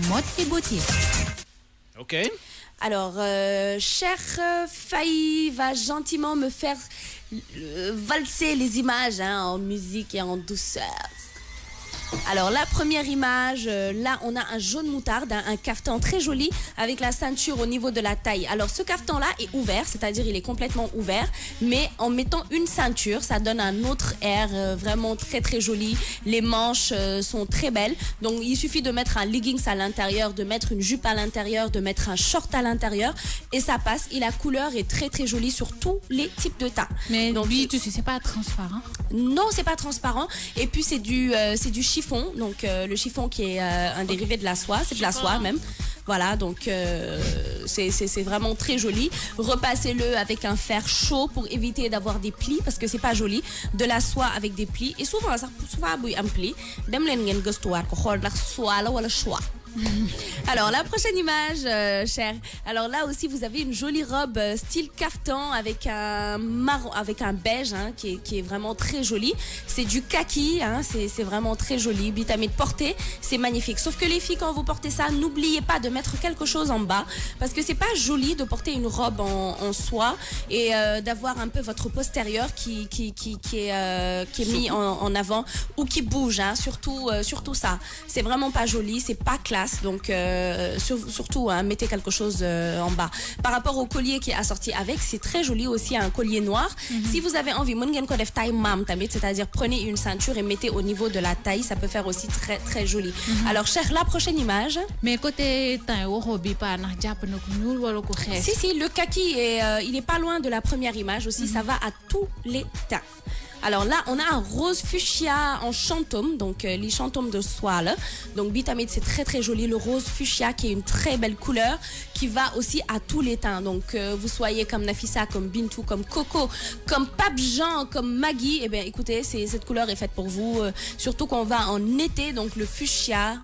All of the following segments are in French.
mode et beauté. Ok. Alors, cher Faï va gentiment me faire valser les images en musique et en douceur. Alors la première image, là on a un jaune moutarde, un caftan très joli avec la ceinture au niveau de la taille. Alors ce caftan là est ouvert, c'est-à-dire il est complètement ouvert, mais en mettant une ceinture, ça donne un autre air vraiment très très joli. Les manches sont très belles, donc il suffit de mettre un leggings à l'intérieur, de mettre une jupe à l'intérieur, de mettre un short à l'intérieur et ça passe. Et la couleur est très très jolie sur tous les types de tas. Mais donc lui, tu sais, c'est pas transparent? Non, c'est pas transparent. Et puis c'est du chiffon, donc le chiffon qui est un dérivé de la soie, c'est de la soie même. Voilà, donc c'est vraiment très joli. Repassez-le avec un fer chaud pour éviter d'avoir des plis parce que c'est pas joli. De la soie avec des plis et souvent ça buy am pli. Dem len ngeen gëstuwaat ko xool ndax soie la wala choix. Alors la prochaine image, cher. Alors là aussi vous avez une jolie robe style caftan avec un marron, avec un beige qui est vraiment très joli. C'est du kaki, c'est vraiment très joli. Bitamide portée, c'est magnifique. Sauf que les filles, quand vous portez ça, n'oubliez pas de mettre quelque chose en bas parce que c'est pas joli de porter une robe en soie et d'avoir un peu votre postérieur qui est mis en avant ou qui bouge. Surtout ça, c'est vraiment pas joli, c'est pas classe. Donc surtout mettez quelque chose en bas. Par rapport au collier qui est assorti avec, c'est très joli aussi, un collier noir. Si vous avez envie, taille mam tamit, c'est-à-dire prenez une ceinture et mettez au niveau de la taille, ça peut faire aussi très très joli. Alors cher, la prochaine image. Mais côté si le kaki il est pas loin de la première image aussi, ça va à tous les teints. Alors là, on a un rose fuchsia en chantôme, donc les chantômes de soie là. Donc Bitamide, c'est très très joli. Le rose fuchsia qui est une très belle couleur qui va aussi à tous les teints. Donc vous soyez comme Nafissa, comme Bintou, comme Coco, comme Pape Jean, comme Maggie. Eh bien écoutez, cette couleur est faite pour vous. Surtout qu'on va en été, donc le fuchsia,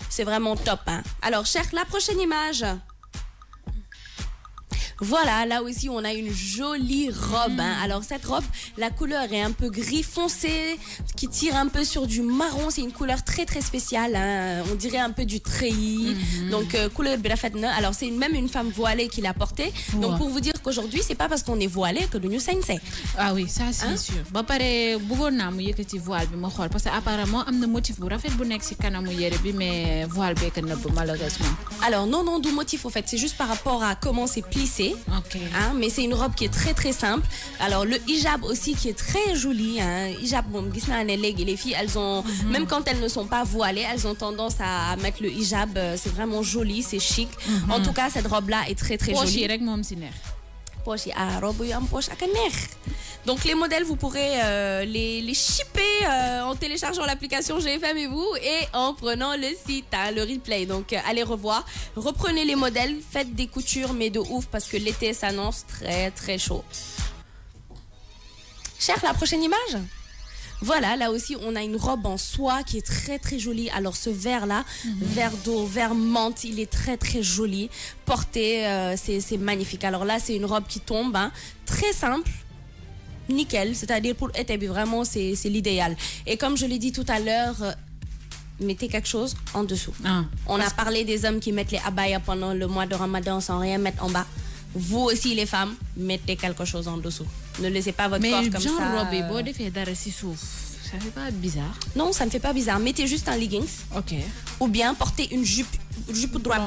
c'est vraiment top. Alors cher, la prochaine image. Voilà, là aussi on a une jolie robe. Alors cette robe, la couleur est un peu gris foncé, qui tire un peu sur du marron. C'est une couleur très très spéciale. On dirait un peu du treillis. Donc couleur brafetna. Alors c'est même une femme voilée qui l'a portée. Donc pour vous dire qu'aujourd'hui, c'est pas parce qu'on est voilé que nous sommes saints. Ah oui, ça c'est sûr. Ba paré bëggon na mu yëkëti voile bi ma xol parce que apparemment amna motif bu rafet bu nekk ci kanamu yéré bi mais voile bi que neub malheureusement. Alors non du motif au fait, c'est juste par rapport à comment c'est plissé. Okay. Mais c'est une robe qui est très très simple. Alors le hijab aussi qui est très joli. Hijab, les filles, elles ont, même quand elles ne sont pas voilées, elles ont tendance à mettre le hijab. C'est vraiment joli, c'est chic. En tout cas, cette robe-là est très très jolie. Donc les modèles, vous pourrez les shipper en téléchargeant l'application GFM et vous et en prenant le site, le replay. Donc allez revoir, reprenez les modèles, faites des coutures mais de ouf parce que l'été s'annonce très très chaud. Cher, la prochaine image. Voilà, là aussi on a une robe en soie qui est très très jolie. Alors ce vert là, vert d'eau, vert menthe, il est très très joli. Porté, c'est magnifique. Alors là c'est une robe qui tombe, très simple. Nickel, c'est-à-dire pour été vraiment c'est l'idéal. Et comme je l'ai dit tout à l'heure, mettez quelque chose en dessous. On a parlé des hommes qui mettent les abayas pendant le mois de Ramadan sans rien mettre en bas. Vous aussi les femmes, mettez quelque chose en dessous. Ne laissez pas votre corps comme ça. Mais robe ça fait pas bizarre? Non, ça ne fait pas bizarre. Mettez juste un leggings. Ok. Ou bien portez une jupe droite.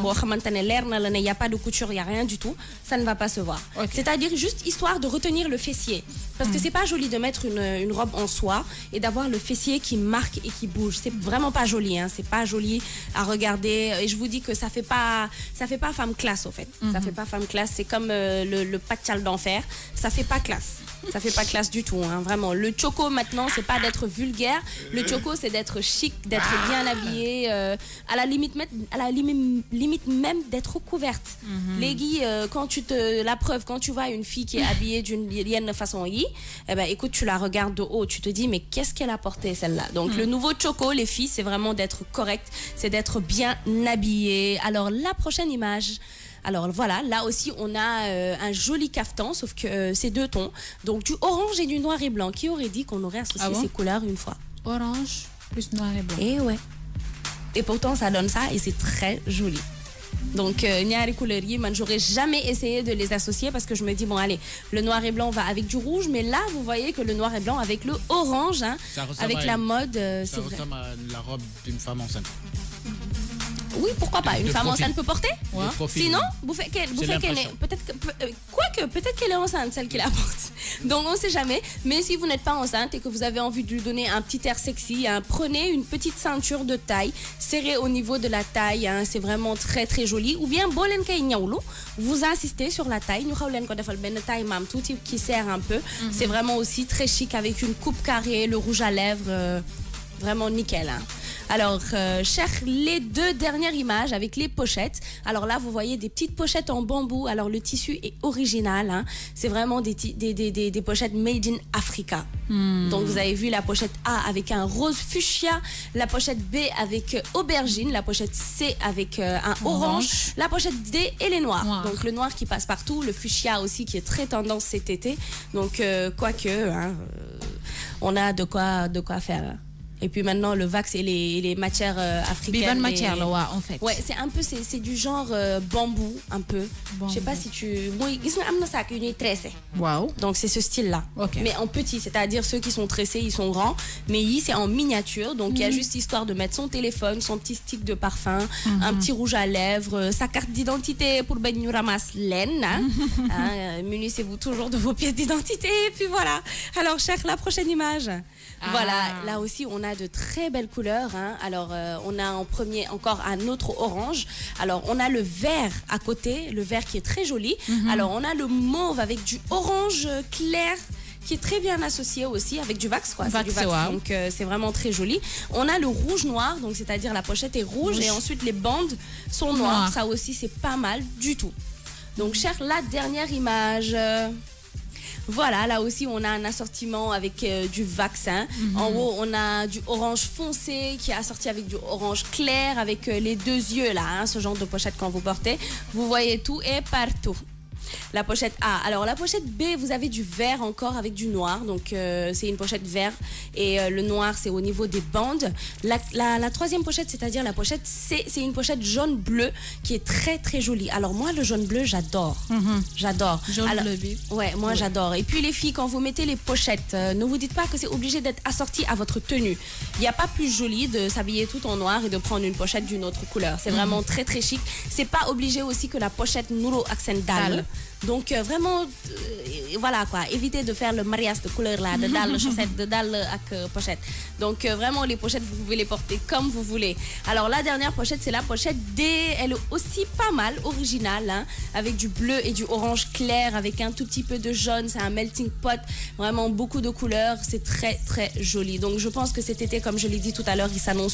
Il n'y a pas de couture, il n'y a rien du tout. Ça ne va pas se voir. Okay. C'est-à-dire juste histoire de retenir le fessier. Parce que c'est pas joli de mettre une robe en soie et d'avoir le fessier qui marque et qui bouge. C'est vraiment pas joli. C'est pas joli à regarder. Et je vous dis que ça fait pas femme classe au fait. Ça fait pas femme classe. C'est comme le patchal d'enfer. Ça fait pas classe. Ça fait pas classe du tout, vraiment. Le choco maintenant, c'est pas d'être vulgaire. Le choco, c'est d'être chic, d'être bien habillé, à la limite même d'être couverte. Légui, quand tu vois une fille qui est habillée d'une façon écoute, tu la regardes de haut, tu te dis mais qu'est-ce qu'elle a porté celle-là. Donc le nouveau choco, les filles, c'est vraiment d'être correct, c'est d'être bien habillée. Alors la prochaine image. Alors voilà, là aussi on a un joli caftan, sauf que c'est deux tons. Donc du orange et du noir et blanc. Qui aurait dit qu'on aurait associé ces couleurs une fois? Orange plus noir et blanc. Et ouais. Et pourtant, ça donne ça et c'est très joli. Donc, ñaari couleurs yi, man, j'aurais jamais essayé de les associer parce que je me dis, bon, allez, le noir et blanc va avec du rouge, mais là, vous voyez que le noir et blanc avec le orange, hein, avec la mode, ça ressemble à la robe d'une femme enceinte. Oui, pourquoi pas. Une femme enceinte peut porter. Ouais. Sinon, vous faites qu'elle est peut-être qu'elle est enceinte, celle qui la porte. Donc on ne sait jamais. Mais si vous n'êtes pas enceinte et que vous avez envie de lui donner un petit air sexy, hein, prenez une petite ceinture de taille serrée au niveau de la taille. Hein, c'est vraiment très très joli. Ou bien bolen kay ñawlu, vous insistez sur la taille. Ñu xaw leen ko defal ben taille mam touti qui serre un peu. C'est vraiment aussi très chic avec une coupe carrée, le rouge à lèvres, vraiment nickel. Hein. Alors, cher, les deux dernières images avec les pochettes. Alors là, vous voyez des petites pochettes en bambou. Alors, le tissu est original. Hein. C'est vraiment des pochettes made in Africa. Donc, vous avez vu la pochette A avec un rose fuchsia, la pochette B avec aubergine, la pochette C avec un orange, la pochette D et les noirs. Donc, le noir qui passe partout, le fuchsia aussi qui est très tendance cet été. Donc, quoique, hein, on a de quoi faire. Hein. Et puis maintenant, le wax et les matières africaines. Bonne matière, là, en fait. Ouais, c'est un peu, c'est du genre bambou, un peu. Je sais pas si tu... Moi, Wow. donc c'est ce style-là. Okay. Mais en petit, c'est-à-dire ceux qui sont tressés, ils sont grands. Mais c'est en miniature. Donc il y a juste histoire de mettre son téléphone, son petit stick de parfum, un petit rouge à lèvres, sa carte d'identité pour ben ramas laine. Hein, munissez-vous toujours de vos pièces d'identité. Et puis voilà. Alors, cher, la prochaine image. Voilà, là aussi, on a de très belles couleurs. Hein. Alors, on a en premier encore un autre orange. Alors, on a le vert à côté, le vert qui est très joli. Alors, on a le mauve avec du orange clair qui est très bien associé aussi avec du wax, quoi. C'est du wax, donc c'est vraiment très joli. On a le rouge noir, donc c'est-à-dire la pochette est rouge et ensuite les bandes sont noires. Ça aussi, c'est pas mal du tout. Donc, cher, la dernière image. Voilà, là aussi on a un assortiment avec du vaccin. En haut on a du orange foncé qui est assorti avec du orange clair avec les deux yeux là, hein, ce genre de pochette quand vous portez. Vous voyez tout et partout. La pochette A. Alors la pochette B, vous avez du vert encore avec du noir. Donc c'est une pochette vert et le noir c'est au niveau des bandes. La troisième pochette, c'est-à-dire la pochette C, c'est une pochette jaune-bleu qui est très très jolie. Alors moi le jaune-bleu j'adore. J'adore. Jaune-bleu. Ouais, moi j'adore. Et puis les filles, quand vous mettez les pochettes, ne vous dites pas que c'est obligé d'être assorti à votre tenue. Il n'y a pas plus joli de s'habiller tout en noir et de prendre une pochette d'une autre couleur. C'est vraiment très très chic. C'est pas obligé aussi que la pochette Nuro accent dalle. Donc vraiment, voilà quoi, évitez de faire le mariage de couleur là, de dalle, chaussette, de dalle avec pochette. Donc vraiment les pochettes, vous pouvez les porter comme vous voulez. Alors la dernière pochette, c'est la pochette D. Elle est aussi pas mal, originale, hein, avec du bleu et du orange clair, avec un tout petit peu de jaune. C'est un melting pot, vraiment beaucoup de couleurs. C'est très très joli. Donc je pense que cet été, comme je l'ai dit tout à l'heure, il s'annonce